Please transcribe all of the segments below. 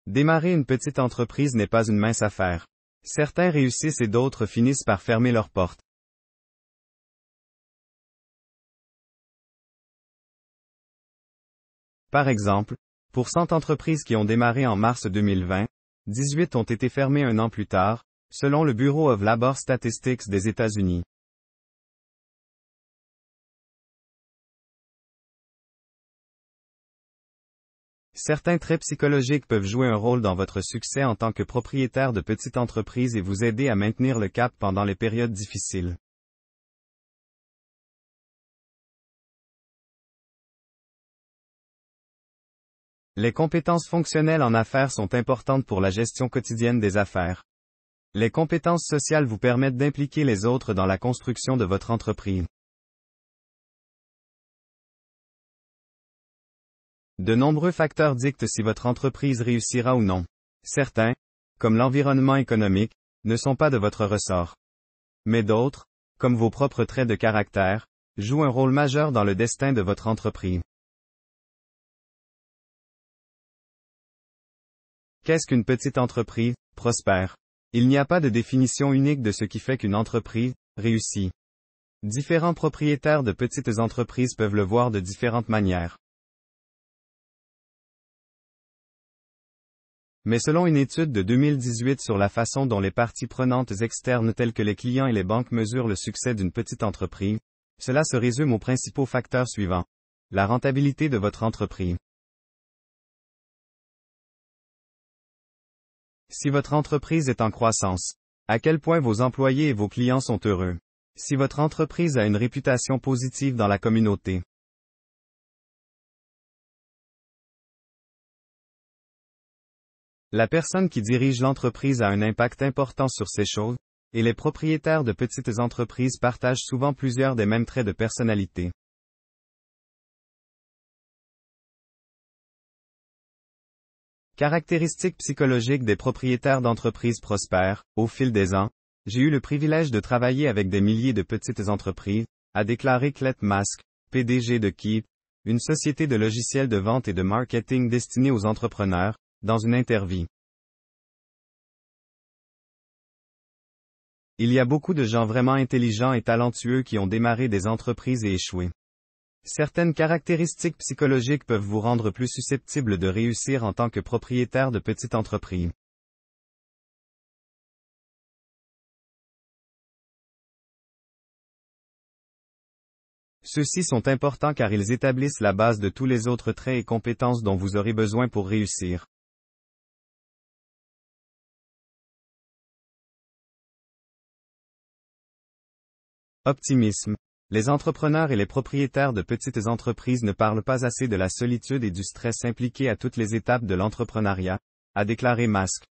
Démarrer une petite entreprise n'est pas une mince affaire. Certains réussissent et d'autres finissent par fermer leurs portes. Par exemple, pour 100 entreprises qui ont démarré en mars 2020, 18 ont été fermées un an plus tard, selon le Bureau of Labor Statistics des États-Unis. Certains traits psychologiques peuvent jouer un rôle dans votre succès en tant que propriétaire de petite entreprise et vous aider à maintenir le cap pendant les périodes difficiles. Les compétences fonctionnelles en affaires sont importantes pour la gestion quotidienne des affaires. Les compétences sociales vous permettent d'impliquer les autres dans la construction de votre entreprise. De nombreux facteurs dictent si votre entreprise réussira ou non. Certains, comme l'environnement économique, ne sont pas de votre ressort. Mais d'autres, comme vos propres traits de caractère, jouent un rôle majeur dans le destin de votre entreprise. Qu'est-ce qu'une petite entreprise prospère? Il n'y a pas de définition unique de ce qui fait qu'une entreprise réussit. Différents propriétaires de petites entreprises peuvent le voir de différentes manières. Mais selon une étude de 2018 sur la façon dont les parties prenantes externes telles que les clients et les banques mesurent le succès d'une petite entreprise, cela se résume aux principaux facteurs suivants. La rentabilité de votre entreprise. Si votre entreprise est en croissance, à quel point vos employés et vos clients sont heureux. Si votre entreprise a une réputation positive dans la communauté. La personne qui dirige l'entreprise a un impact important sur ces choses, et les propriétaires de petites entreprises partagent souvent plusieurs des mêmes traits de personnalité. Caractéristiques psychologiques des propriétaires d'entreprises prospères. Au fil des ans, j'ai eu le privilège de travailler avec des milliers de petites entreprises, a déclaré Clet Mask, PDG de Keep, une société de logiciels de vente et de marketing destinée aux entrepreneurs, dans une interview. Il y a beaucoup de gens vraiment intelligents et talentueux qui ont démarré des entreprises et échoué. Certaines caractéristiques psychologiques peuvent vous rendre plus susceptible de réussir en tant que propriétaire de petite entreprise. Ceux-ci sont importants car ils établissent la base de tous les autres traits et compétences dont vous aurez besoin pour réussir. Optimisme. Les entrepreneurs et les propriétaires de petites entreprises ne parlent pas assez de la solitude et du stress impliqués à toutes les étapes de l'entrepreneuriat, a déclaré Mask.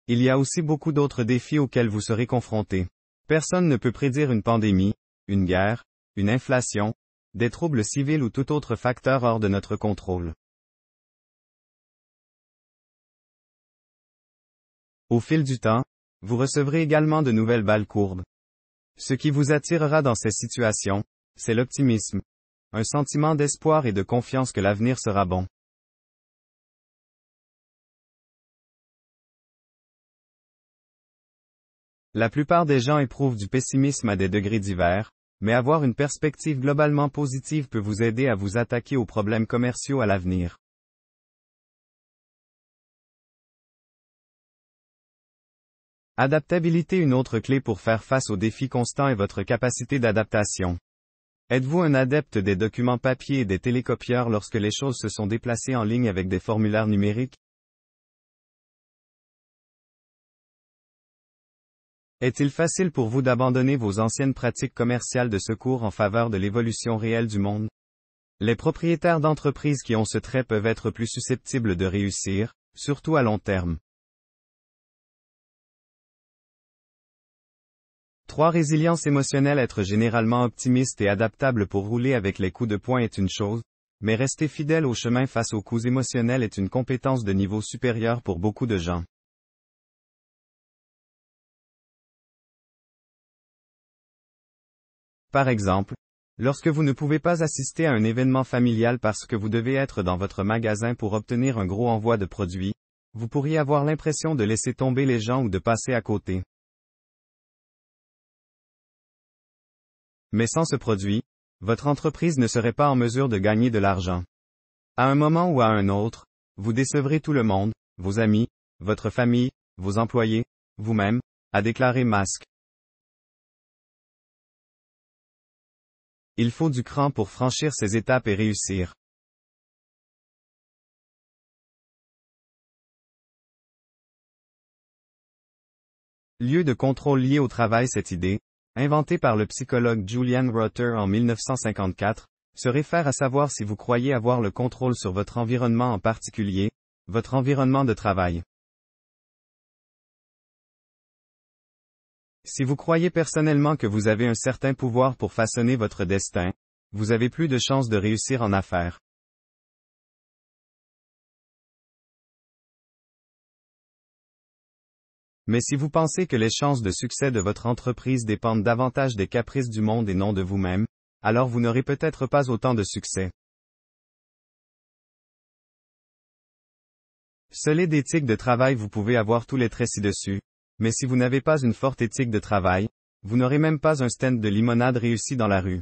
Il y a aussi beaucoup d'autres défis auxquels vous serez confrontés. Personne ne peut prédire une pandémie, une guerre, une inflation, des troubles civils ou tout autre facteur hors de notre contrôle. Au fil du temps, vous recevrez également de nouvelles balles courbes. Ce qui vous attirera dans ces situations, c'est l'optimisme. Un sentiment d'espoir et de confiance que l'avenir sera bon. La plupart des gens éprouvent du pessimisme à des degrés divers, mais avoir une perspective globalement positive peut vous aider à vous attaquer aux problèmes commerciaux à l'avenir. Adaptabilité. Une autre clé pour faire face aux défis constants est votre capacité d'adaptation. Êtes-vous un adepte des documents papier et des télécopieurs lorsque les choses se sont déplacées en ligne avec des formulaires numériques? Est-il facile pour vous d'abandonner vos anciennes pratiques commerciales de secours en faveur de l'évolution réelle du monde? Les propriétaires d'entreprises qui ont ce trait peuvent être plus susceptibles de réussir, surtout à long terme. 3. Résilience émotionnelle. Être généralement optimiste et adaptable pour rouler avec les coups de poing est une chose, mais rester fidèle au chemin face aux coups émotionnels est une compétence de niveau supérieur pour beaucoup de gens. Par exemple, Lorsque vous ne pouvez pas assister à un événement familial parce que vous devez être dans votre magasin pour obtenir un gros envoi de produits, vous pourriez avoir l'impression de laisser tomber les gens ou de passer à côté. Mais sans ce produit, votre entreprise ne serait pas en mesure de gagner de l'argent. À un moment ou à un autre, vous décevrez tout le monde, vos amis, votre famille, vos employés, vous-même, a déclaré Musk. Il faut du cran pour franchir ces étapes et réussir. Lieu de contrôle lié au travail. Cette idée, inventée par le psychologue Julian Rother en 1954, se réfère à savoir si vous croyez avoir le contrôle sur votre environnement, en particulier, votre environnement de travail. Si vous croyez personnellement que vous avez un certain pouvoir pour façonner votre destin, vous avez plus de chances de réussir en affaires. Mais si vous pensez que les chances de succès de votre entreprise dépendent davantage des caprices du monde et non de vous-même, alors vous n'aurez peut-être pas autant de succès. Solide éthique de travail. Vous pouvez avoir tous les traits ci-dessus, mais si vous n'avez pas une forte éthique de travail, vous n'aurez même pas un stand de limonade réussi dans la rue.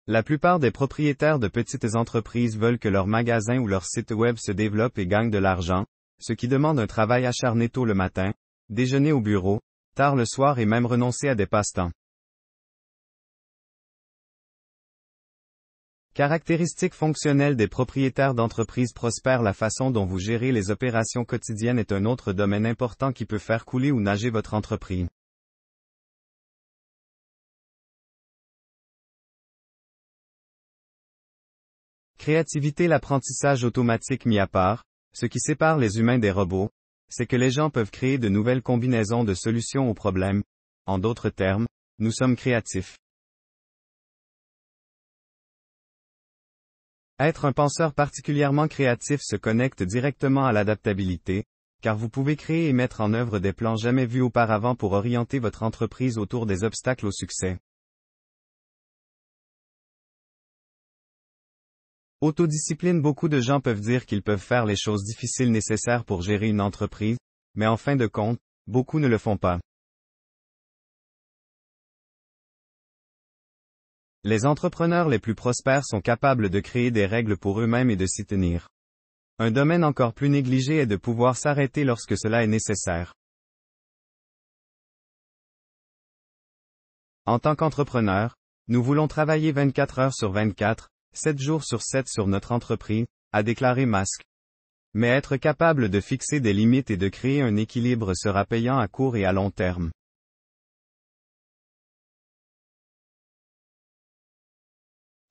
La plupart des propriétaires de petites entreprises veulent que leur magasin ou leur site web se développe et gagne de l'argent, ce qui demande un travail acharné tôt le matin, déjeuner au bureau, tard le soir et même renoncer à des passe-temps. Caractéristiques fonctionnelles des propriétaires d'entreprises prospères. La façon dont vous gérez les opérations quotidiennes est un autre domaine important qui peut faire couler ou nager votre entreprise. Créativité. L'apprentissage automatique mis à part, ce qui sépare les humains des robots, c'est que les gens peuvent créer de nouvelles combinaisons de solutions aux problèmes. En d'autres termes, nous sommes créatifs. Être un penseur particulièrement créatif se connecte directement à l'adaptabilité, car vous pouvez créer et mettre en œuvre des plans jamais vus auparavant pour orienter votre entreprise autour des obstacles au succès. Autodiscipline. Beaucoup de gens peuvent dire qu'ils peuvent faire les choses difficiles nécessaires pour gérer une entreprise, mais en fin de compte, beaucoup ne le font pas. Les entrepreneurs les plus prospères sont capables de créer des règles pour eux-mêmes et de s'y tenir. Un domaine encore plus négligé est de pouvoir s'arrêter lorsque cela est nécessaire. En tant qu'entrepreneur, nous voulons travailler 24 heures sur 24, 7 jours sur 7 sur notre entreprise, a déclaré Musk. Mais être capable de fixer des limites et de créer un équilibre sera payant à court et à long terme.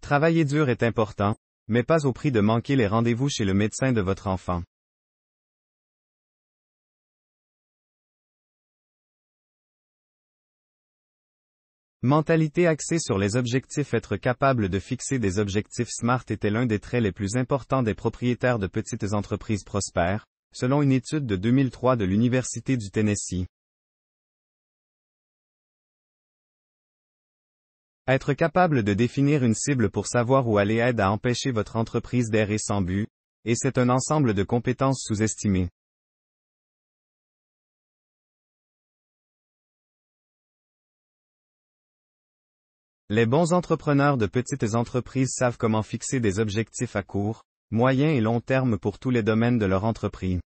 Travailler dur est important, mais pas au prix de manquer les rendez-vous chez le médecin de votre enfant. Mentalité axée sur les objectifs. Être capable de fixer des objectifs SMART était l'un des traits les plus importants des propriétaires de petites entreprises prospères, selon une étude de 2003 de l'Université du Tennessee. Être capable de définir une cible pour savoir où aller aide à empêcher votre entreprise d'errer sans but, et c'est un ensemble de compétences sous-estimées. Les bons entrepreneurs de petites entreprises savent comment fixer des objectifs à court, moyen et long terme pour tous les domaines de leur entreprise.